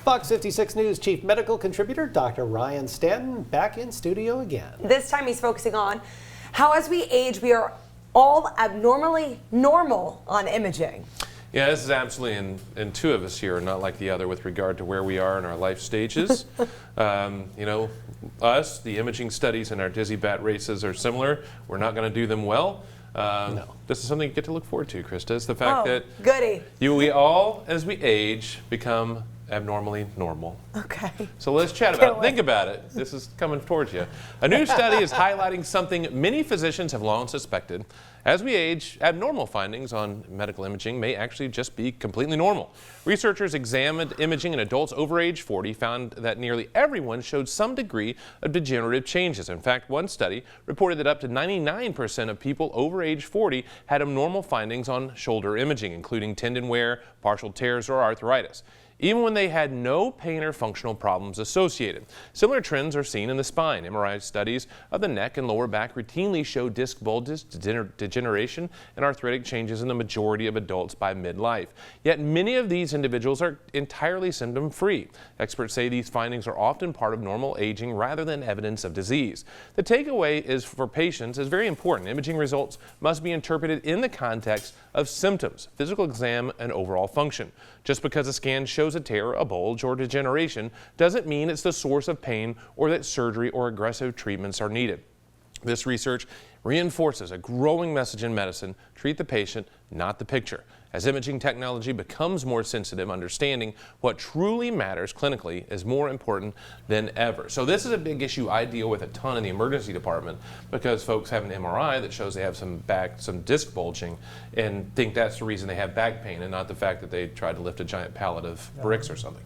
Fox 56 News Chief Medical Contributor Dr. Ryan Stanton back in studio again. This time he's focusing on how as we age, we are all abnormally normal on imaging. Yeah, this is absolutely, and two of us here are not like the other with regard to where we are in our life stages. You know, us, the imaging studies and our dizzy bat races are similar. We're not going to do them well. No. This is something you get to look forward to, Krista. It's the fact that we all, as we age, become abnormally normal. Okay. So let's chat about it. Think about it. This is coming towards you. A new study is highlighting something many physicians have long suspected. As we age, abnormal findings on medical imaging may actually just be completely normal. Researchers examined imaging in adults over age 40 found that nearly everyone showed some degree of degenerative changes. In fact, one study reported that up to 99% of people over age 40 had abnormal findings on shoulder imaging, including tendon wear, partial tears, or arthritis, even when they had no pain or functional problems associated. Similar trends are seen in the spine. MRI studies of the neck and lower back routinely show disc bulges, degeneration, and arthritic changes in the majority of adults by midlife. Yet many of these individuals are entirely symptom-free. Experts say these findings are often part of normal aging rather than evidence of disease. The takeaway is for patients is very important. Imaging results must be interpreted in the context of symptoms, physical exam, and overall function. Just because a scan shows a tear, a bulge, or degeneration doesn't mean it's the source of pain or that surgery or aggressive treatments are needed. This research reinforces a growing message in medicine: treat the patient, not the picture. As imaging technology becomes more sensitive, understanding what truly matters clinically is more important than ever. So this is a big issue I deal with a ton in the emergency department, because folks have an MRI that shows they have some disc bulging and think that's the reason they have back pain and not the fact that they tried to lift a giant pallet of bricks or something.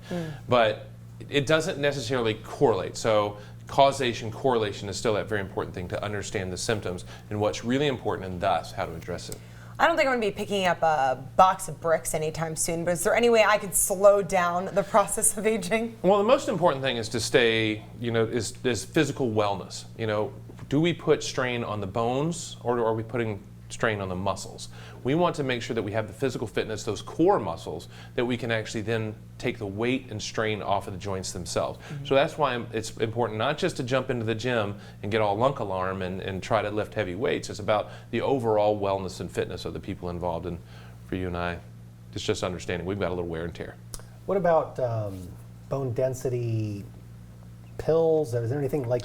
But it doesn't necessarily correlate. So causation, correlation is still that very important thing to understand the symptoms and what's really important, and thus how to address it. I don't think I'm going to be picking up a box of bricks anytime soon, but is there any way I could slow down the process of aging? Well, the most important thing is to stay, is physical wellness. Do we put strain on the bones, or are we putting strain on the muscles? We want to make sure that we have the physical fitness, those core muscles, that we can actually then take the weight and strain off of the joints themselves. So that's why it's important not just to jump into the gym and get all lunk alarm and try to lift heavy weights. It's about the overall wellness and fitness of the people involved. And for you and I, it's just understanding we've got a little wear and tear. What about bone density pills? Is there anything like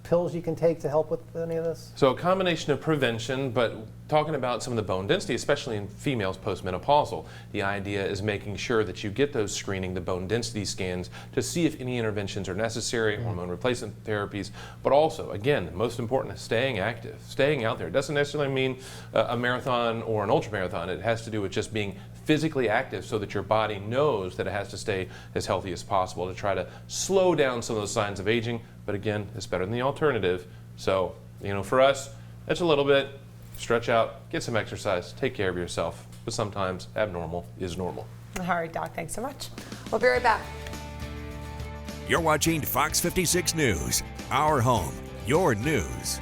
pills you can take to help with any of this? So a combination of prevention, but talking about some of the bone density, especially in females postmenopausal, the idea is making sure that you get those screening, the bone density scans, to see if any interventions are necessary, hormone replacement therapies, but also, again, most important is staying active, staying out there. It doesn't necessarily mean a marathon or an ultramarathon. It has to do with just being physically active so that your body knows that it has to stay as healthy as possible to try to slow down some of those signs of aging. But again, it's better than the alternative. So, for us, it's a little bit, stretch out, get some exercise, take care of yourself. But sometimes abnormal is normal. All right, Doc, thanks so much. We'll be right back. You're watching Fox 56 News, our home, your news.